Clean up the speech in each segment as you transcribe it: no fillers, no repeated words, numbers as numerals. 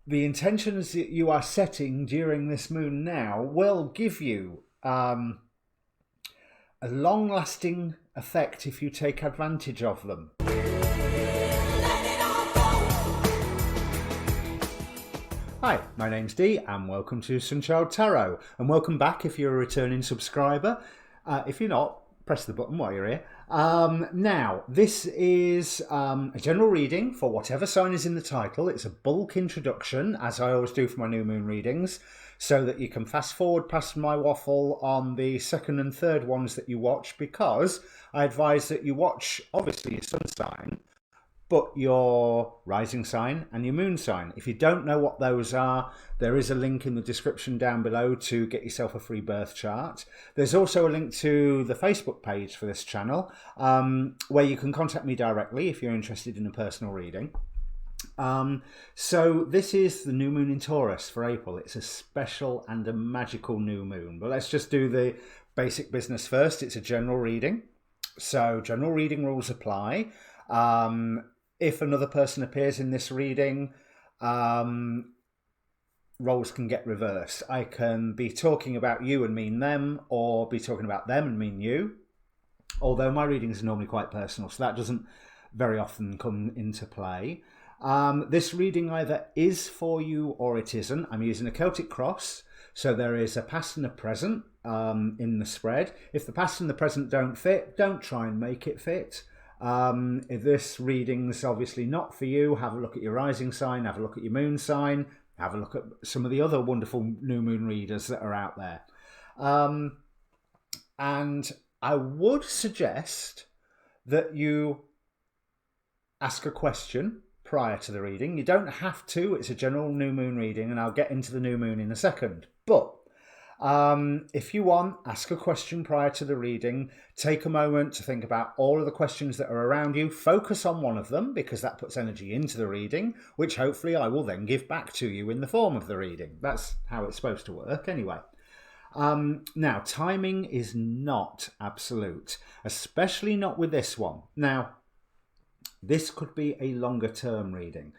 the intentions that you are setting during this moon now will give you a long-lasting effect if you take advantage of them. Hi, my name's Dee and welcome to Untitled Tarot, and welcome back if you're a returning subscriber. If you're not, press the button while you're here. Now, this is a general reading for whatever sign is in the title. It's a bulk introduction, as I always do for my new moon readings, so that you can fast forward past my waffle on the second and third ones that you watch, because I advise that you watch, obviously, your sun sign, but your rising sign and your moon sign. If you don't know what those are, there is a link in the description down below to get yourself a free birth chart. There's also a link to the Facebook page for this channel, where you can contact me directly if you're interested in a personal reading. So this is the new moon in Taurus for April. It's a special and a magical new moon. But let's just do the basic business first. It's a general reading. So general reading rules apply. If another person appears in this reading, roles can get reversed. I can be talking about you and mean them, or be talking about them and mean you. Although my readings are normally quite personal, so that doesn't very often come into play. This reading either is for you or it isn't. I'm using a Celtic cross, so there is a past and a present in the spread. If the past and the present don't fit, don't try and make it fit. If this reading's obviously not for you, have a look at your rising sign, have a look at your moon sign, have a look at some of the other wonderful new moon readers that are out there. And I would suggest that you ask a question prior to the reading. You don't have to, it's a general new moon reading, and I'll get into the new moon in a second. But if you want, ask a question prior to the reading. Take a moment to think about all of the questions that are around you. Focus on one of them, because that puts energy into the reading, which hopefully I will then give back to you in the form of the reading. That's how it's supposed to work anyway. Now, timing is not absolute, especially not with this one. Now, this could be a longer term reading.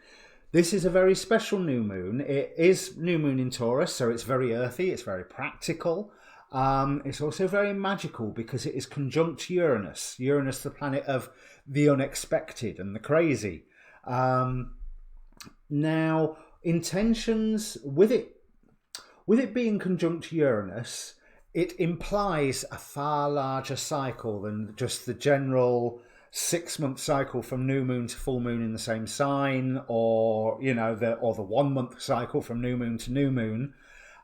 This is a very special new moon. It is new moon in Taurus, so it's very earthy, it's very practical. It's also very magical because it is conjunct Uranus. Uranus, the planet of the unexpected and the crazy. Now, intentions with it being conjunct Uranus, it implies a far larger cycle than just the general 6-month cycle from new moon to full moon in the same sign, or the 1 month cycle from new moon to new moon.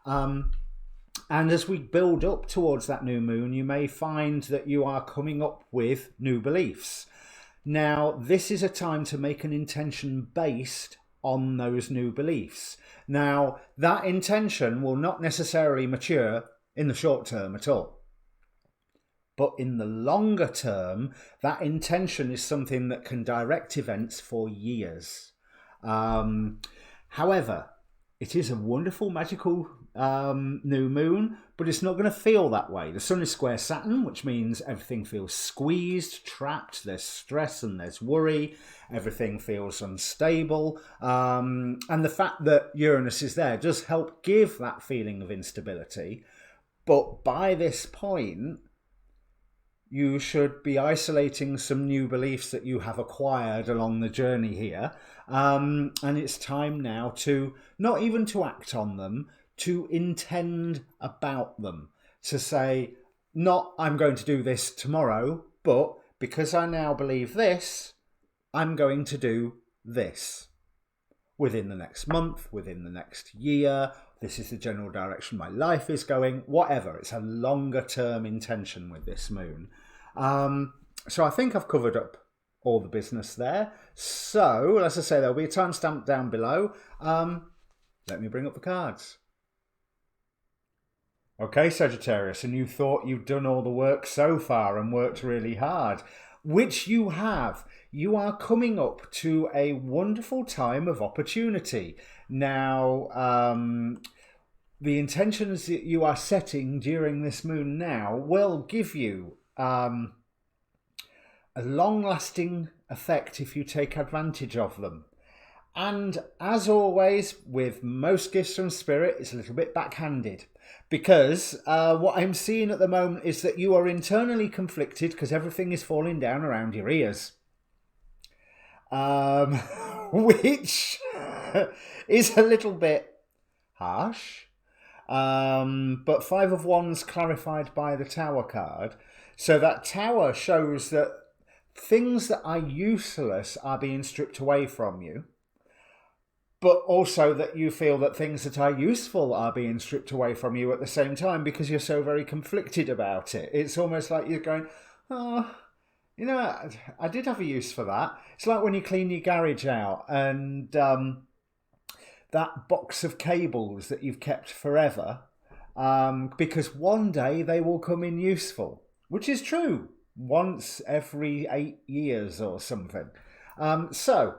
And as we build up towards that new moon, you may find that you are coming up with new beliefs. Now, this is a time to make an intention based on those new beliefs. Now, that intention will not necessarily mature in the short term at all. But in the longer term, that intention is something that can direct events for years. However, it is a wonderful, magical new moon, but it's not going to feel that way. The sun is square Saturn, which means everything feels squeezed, trapped, there's stress and there's worry, everything feels unstable. And the fact that Uranus is there does help give that feeling of instability. But by this point, you should be isolating some new beliefs that you have acquired along the journey here. And it's time now to, not even to act on them, to intend about them. To say, not I'm going to do this tomorrow, but because I now believe this, I'm going to do this. Within the next month, within the next year, this is the general direction my life is going, whatever. It's a longer term intention with this moon. So I think I've covered up all the business there. So, as I say, there'll be a timestamp down below. Let me bring up the cards. Okay, Sagittarius, and you thought you've done all the work so far and worked really hard, which you have. You are coming up to a wonderful time of opportunity. Now, the intentions that you are setting during this moon now will give you a long-lasting effect if you take advantage of them. And as always, with most gifts from Spirit, it's a little bit backhanded. Because what I'm seeing at the moment is that you are internally conflicted because everything is falling down around your ears. Which is a little bit harsh. But Five of Wands clarified by the Tower card. So that Tower shows that things that are useless are being stripped away from you. But also that you feel that things that are useful are being stripped away from you at the same time because you're so very conflicted about it. It's almost like you're going, oh, you know, I did have a use for that. It's like when you clean your garage out and that box of cables that you've kept forever, because one day they will come in useful, which is true, once every 8 years or something. So,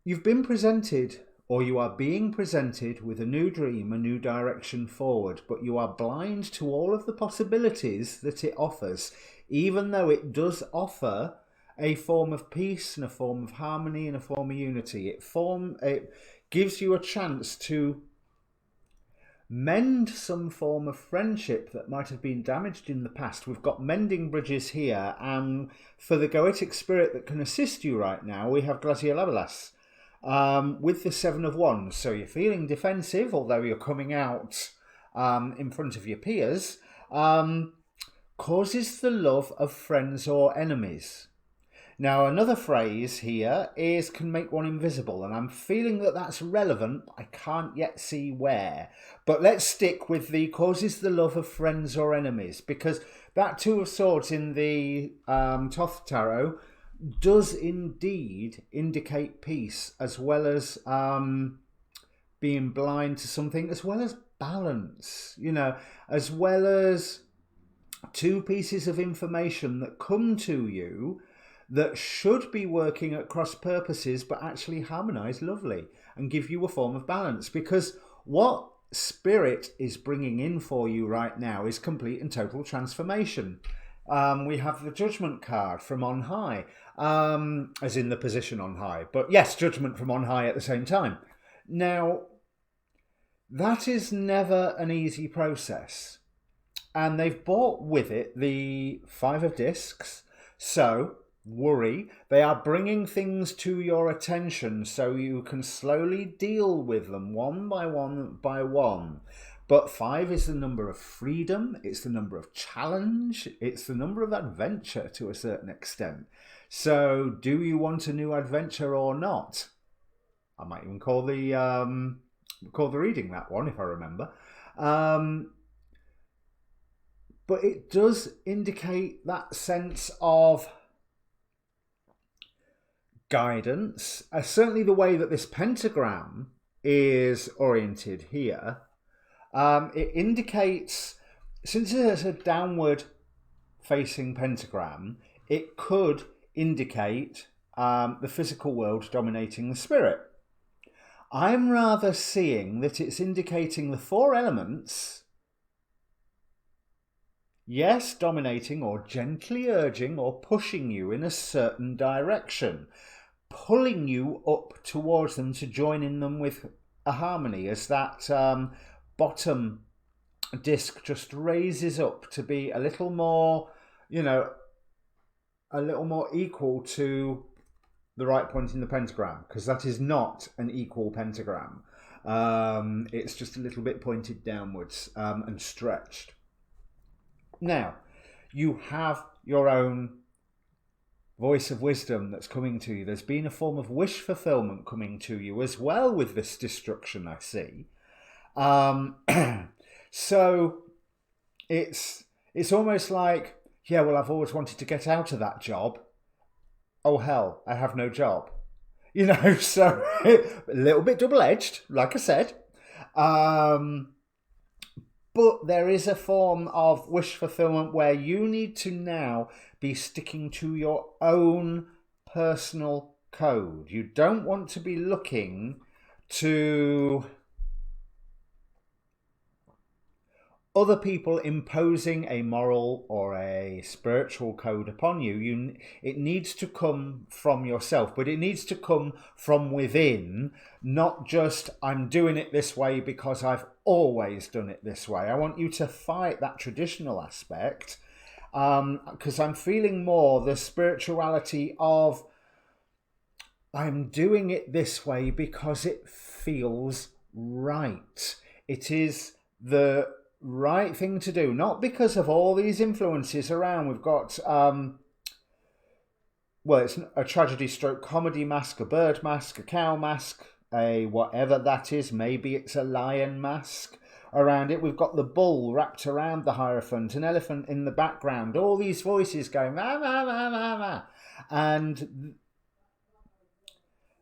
you've been presented, or you are being presented with a new dream, a new direction forward, but you are blind to all of the possibilities that it offers, even though it does offer a form of peace and a form of harmony and a form of unity. It gives you a chance to mend some form of friendship that might have been damaged in the past. We've got mending bridges here, and for the goetic spirit that can assist you right now, we have Glaciolabelas. With the Seven of Wands. So you're feeling defensive, although you're coming out in front of your peers, causes the love of friends or enemies. Now, another phrase here is can make one invisible, and I'm feeling that that's relevant. I can't yet see where. But let's stick with the causes the love of friends or enemies, because that Two of Swords in the Thoth Tarot does indeed indicate peace, as well as being blind to something, as well as balance, you know, as well as two pieces of information that come to you that should be working at cross purposes, but actually harmonize lovely and give you a form of balance. Because what Spirit is bringing in for you right now is complete and total transformation. We have the Judgment card from on high, as in the position on high. But yes, Judgment from on high at the same time. Now, that is never an easy process. And they've brought with it the Five of Discs. So, worry. They are bringing things to your attention so you can slowly deal with them one by one by one. But 5 is the number of freedom, it's the number of challenge, it's the number of adventure to a certain extent. So, do you want a new adventure or not? I might even call the reading that one, if I remember. But it does indicate that sense of guidance. Certainly the way that this pentagram is oriented here, it indicates, since it's a downward facing pentagram, it could indicate the physical world dominating the spirit. I'm rather seeing that it's indicating the 4 elements, yes, dominating or gently urging or pushing you in a certain direction, pulling you up towards them to join in them with a harmony, as that bottom disc just raises up to be a little more, you know, a little more equal to the right point in the pentagram, because that is not an equal pentagram. It's just a little bit pointed downwards and stretched. Now, you have your own voice of wisdom that's coming to you. There's been a form of wish fulfillment coming to you as well with this destruction, I see. So it's almost like, yeah, well, I've always wanted to get out of that job. Oh, hell, I have no job. You know, so a little bit double-edged, like I said. But there is a form of wish fulfillment where you need to now be sticking to your own personal code. You don't want to be looking to other people imposing a moral or a spiritual code upon you. It needs to come from yourself, but it needs to come from within, not just I'm doing it this way because I've always done it this way. I want you to fight that traditional aspect, because I'm feeling more the spirituality of I'm doing it this way because it feels right. It is the right thing to do, not because of all these influences around. We've got well, it's a tragedy stroke comedy mask, a bird mask, a cow mask, a whatever that is, maybe it's a lion mask around it. We've got the bull wrapped around the Hierophant, an elephant in the background, all these voices going ma ma ma ma ma, and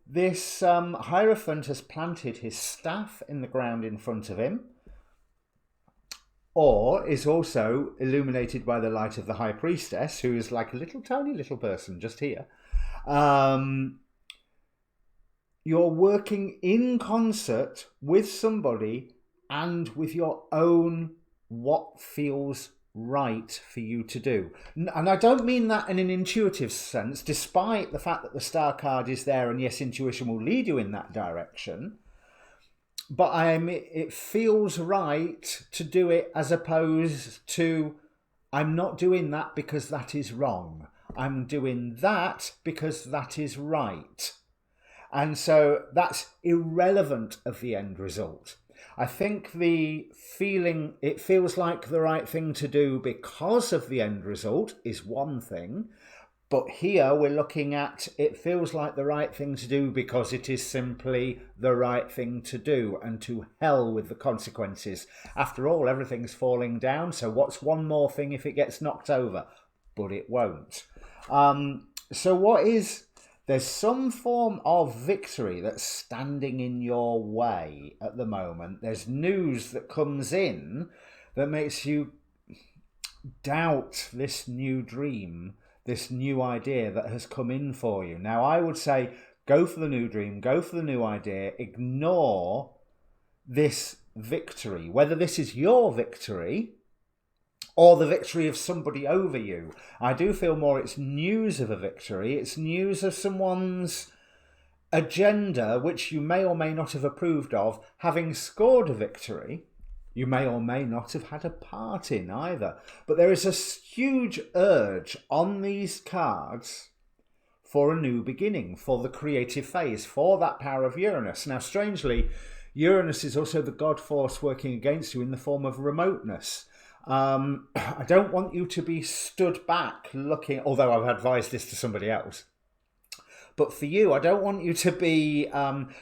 this Hierophant has planted his staff in the ground in front of him, or is also illuminated by the light of the High Priestess, who is like a little tiny little person just here. You're working in concert with somebody and with your own what feels right for you to do. And I don't mean that in an intuitive sense, despite the fact that the star card is there, and yes, intuition will lead you in that direction. But it feels right to do it, as opposed to I'm not doing that because that is wrong. I'm doing that because that is right. And so that's irrelevant of the end result. I think the feeling it feels like the right thing to do because of the end result is one thing. But here we're looking at it feels like the right thing to do because it is simply the right thing to do, and to hell with the consequences. After all, everything's falling down, so what's one more thing if it gets knocked over? But it won't. So what is... There's some form of victory that's standing in your way at the moment. There's news that comes in that makes you doubt this new dream, this new idea that has come in for you. Now, I would say go for the new dream, go for the new idea, ignore this victory, whether this is your victory or the victory of somebody over you. I do feel more it's news of a victory, it's news of someone's agenda, which you may or may not have approved of, having scored a victory. You may or may not have had a part in either. But there is a huge urge on these cards for a new beginning, for the creative phase, for that power of Uranus. Now, strangely, Uranus is also the God force working against you in the form of remoteness. I don't want you to be stood back looking, although I've advised this to somebody else. But for you, I don't want you to be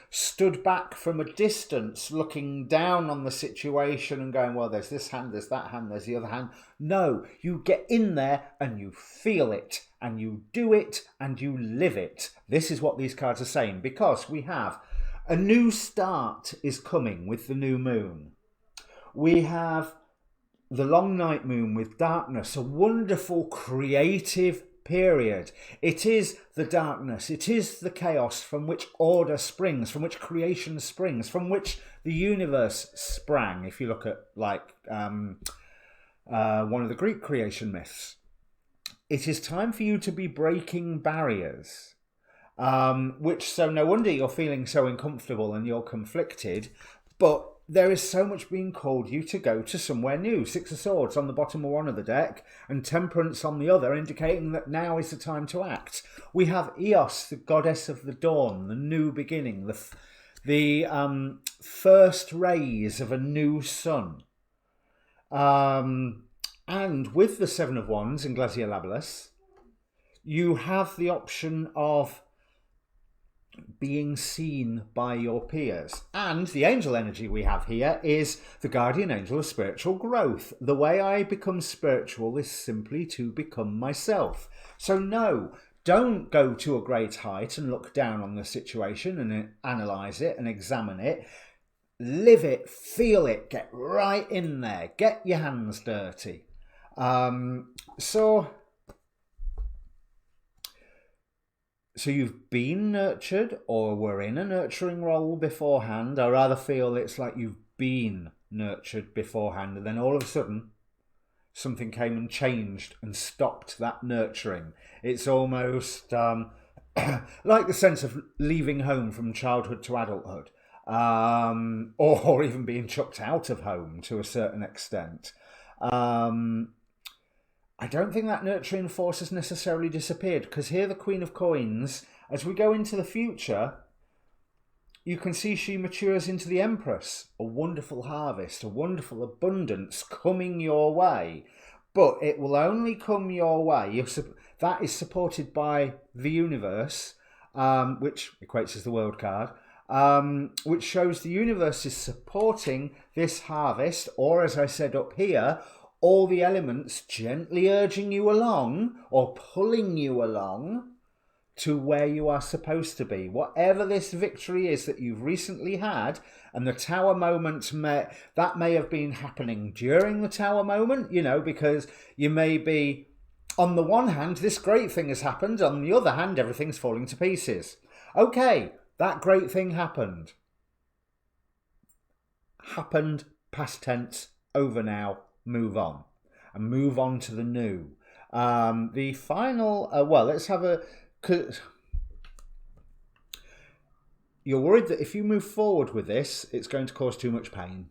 stood back from a distance looking down on the situation and going, well, there's this hand, there's that hand, there's the other hand. No, you get in there and you feel it and you do it and you live it. This is what these cards are saying, because we have a new start is coming with the new moon. We have the long night moon with darkness, a wonderful creative period. It is the darkness, it is the chaos from which order springs, from which creation springs, from which the universe sprang, if you look at like one of the Greek creation myths. It is time for you to be breaking barriers, so no wonder you're feeling so uncomfortable and you're conflicted, but there is so much being called you to go to somewhere new. Six of Swords on the bottom of one of the deck and Temperance on the other, indicating that now is the time to act. We have Eos, the goddess of the dawn, the new beginning, the first rays of a new sun. And with the Seven of Wands in Glacier Labialis, you have the option of being seen by your peers. And the angel energy we have here is the guardian angel of spiritual growth. The way I become spiritual is simply to become myself. So no, don't go to a great height and look down on the situation and analyse it and examine it. Live it, feel it, get right in there, get your hands dirty. So you've been nurtured or were in a nurturing role beforehand. I rather feel it's like you've been nurtured beforehand, and then all of a sudden something came and changed and stopped that nurturing. It's almost like the sense of leaving home from childhood to adulthood, or even being chucked out of home to a certain extent. I don't think that nurturing force has necessarily disappeared, because here the Queen of Coins, as we go into the future, you can see she matures into the Empress, a wonderful harvest, a wonderful abundance coming your way. But it will only come your way. That is supported by the universe, which equates as the world card, which shows the universe is supporting this harvest, or as I said up here, all the elements gently urging you along or pulling you along to where you are supposed to be. Whatever this victory is that you've recently had, and the Tower moment that may have been happening during the Tower moment, you know, because you may be, on the one hand, this great thing has happened, on the other hand, everything's falling to pieces. Okay, that great thing happened. Happened, past tense, over now, move on. And move on to the new. The final, well, let's have a... You're worried that if you move forward with this, it's going to cause too much pain.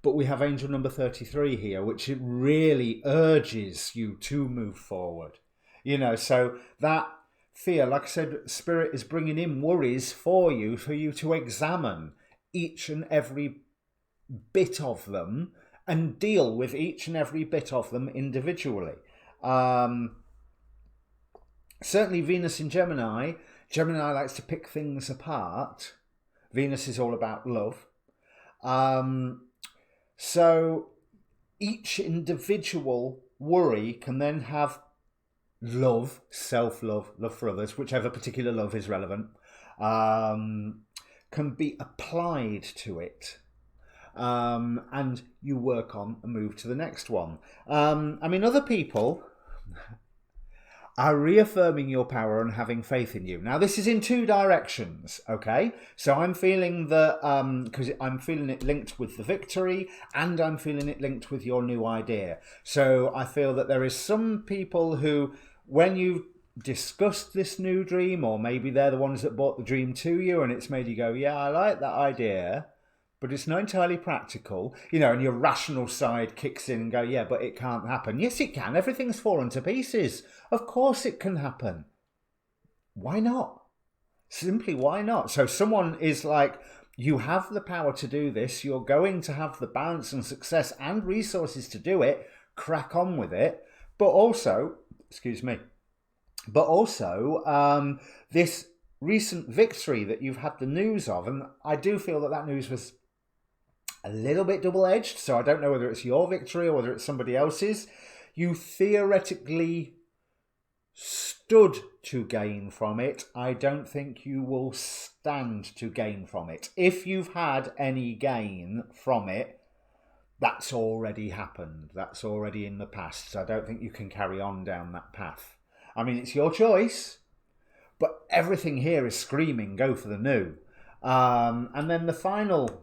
But we have angel number 33 here, which it really urges you to move forward. You know, so that fear, like I said, Spirit is bringing in worries for you to examine each and every bit of them and deal with each and every bit of them individually. Certainly Venus in Gemini. Gemini likes to pick things apart. Venus is all about love. So each individual worry can then have love, self-love, love for others, whichever particular love is relevant, can be applied to it. And you work on and move to the next one. I mean, other people are reaffirming your power and having faith in you. Now, this is in two directions, okay? So I'm feeling that, because I'm feeling it linked with the victory, and I'm feeling it linked with your new idea. So I feel that there is some people who, when you discussed this new dream, or maybe they're the ones that bought the dream to you, and it's made you go, yeah, I like that idea, but it's not entirely practical, you know, and your rational side kicks in and go, yeah, but it can't happen. Yes, it can. Everything's fallen to pieces. Of course it can happen. Why not? Simply, why not? So someone is like, you have the power to do this. You're going to have the balance and success and resources to do it. Crack on with it. But also, this recent victory that you've had the news of, and I do feel that that news was a little bit double-edged, so I don't know whether it's your victory or whether it's somebody else's. You theoretically stood to gain from it. I don't think you will stand to gain from it. If you've had any gain from it, that's already happened. That's already in the past. So I don't think you can carry on down that path. I mean, it's your choice, but everything here is screaming, go for the new. And then the final...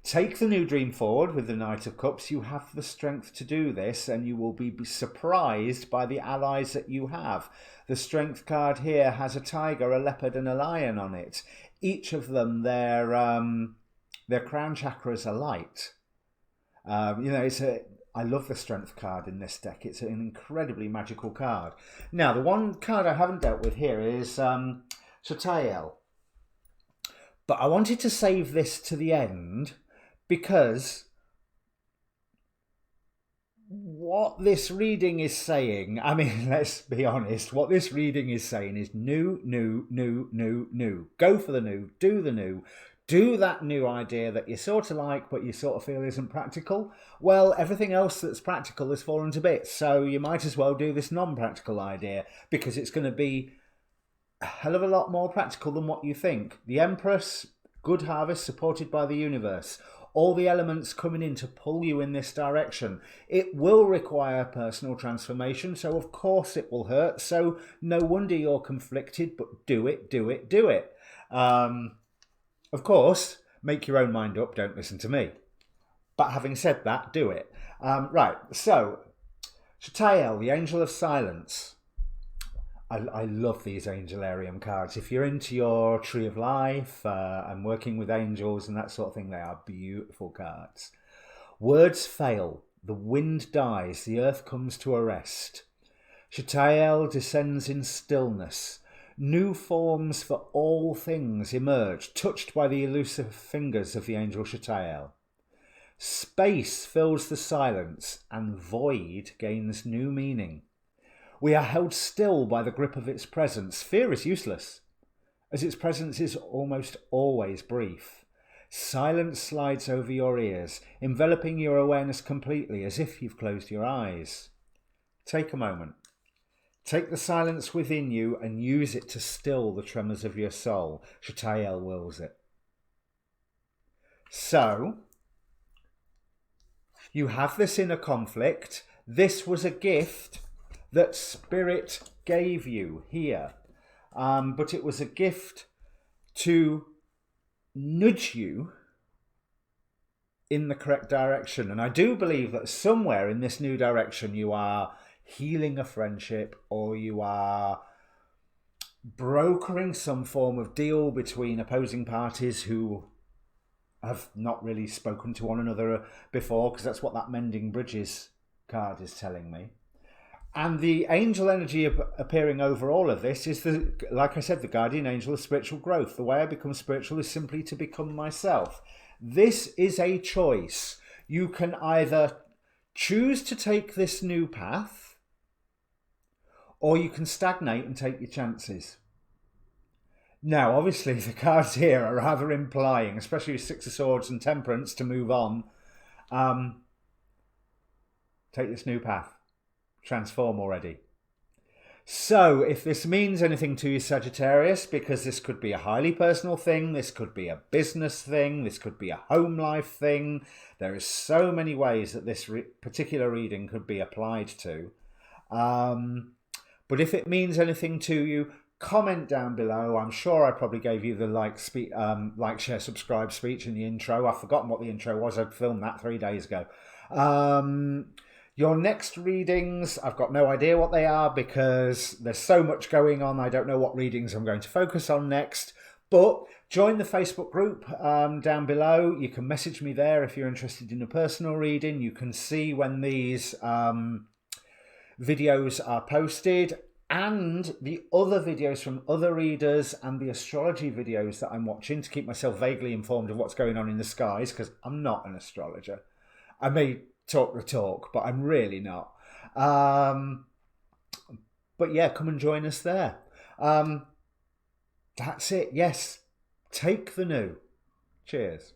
Take the new dream forward with the Knight of Cups. You have the strength to do this, and you will be surprised by the allies that you have. The strength card here has a tiger, a leopard, and a lion on it. Each of them, their crown chakras are light. You know, I love the strength card in this deck. It's an incredibly magical card. Now, the one card I haven't dealt with here is Sagittarius. But I wanted to save this to the end, because what this reading is saying, I mean, let's be honest, what this reading is saying is new, new, new, new, new. Go for the new, do the new. Do that new idea that you sort of like, but you sort of feel isn't practical. Well, everything else that's practical has fallen to bits, so you might as well do this non-practical idea, because it's going to be a hell of a lot more practical than what you think. The Empress, good harvest supported by the universe. All the elements coming in to pull you in this direction. It will require personal transformation, so of course it will hurt. So no wonder you're conflicted, but do it, do it, do it. Of course, Make your own mind up, don't listen to me. But having said that, do it. Right, so Shatael, the Angel of Silence. I love these Angelarium cards. If you're into your Tree of Life and working with angels and that sort of thing, they are beautiful cards. Words fail, the wind dies, the earth comes to a rest. Shatael descends in stillness. New forms for all things emerge, touched by the elusive fingers of the angel Shatael. Space fills the silence, and void gains new meaning. We are held still by the grip of its presence. Fear is useless, as its presence is almost always brief. Silence slides over your ears, enveloping your awareness completely, as if you've closed your eyes. Take a moment. Take the silence within you and use it to still the tremors of your soul. Shatael wills it. So, you have this inner conflict. This was a gift that Spirit gave you here. But it was a gift to nudge you in the correct direction. And I do believe that somewhere in this new direction you are healing a friendship, or you are brokering some form of deal between opposing parties who have not really spoken to one another before, because that's what that Mending Bridges card is telling me. And the angel energy appearing over all of this is, like I said, the guardian angel of spiritual growth. The way I become spiritual is simply to become myself. This is a choice. You can either choose to take this new path, or you can stagnate and take your chances. Now, obviously, the cards here are rather implying, especially with Six of Swords and Temperance, to move on. Take this new path. Transform already. So if this means anything to you, Sagittarius, because this could be a highly personal thing, this could be a business thing, this could be a home life thing, there is so many ways that this particular reading could be applied to. But if it means anything to you, comment down below. I'm sure I probably gave you the like, share, subscribe speech in the intro. I've forgotten what the intro was. I filmed that 3 days ago. Your next readings, I've got no idea what they are because there's so much going on. I don't know what readings I'm going to focus on next. But join the Facebook group down below. You can message me there if you're interested in a personal reading. You can see when these videos are posted, and the other videos from other readers, and the astrology videos that I'm watching to keep myself vaguely informed of what's going on in the skies, because I'm not an astrologer. I may talk the talk, but I'm really not. But yeah, come and join us there. That's it. Yes, take the new. Cheers.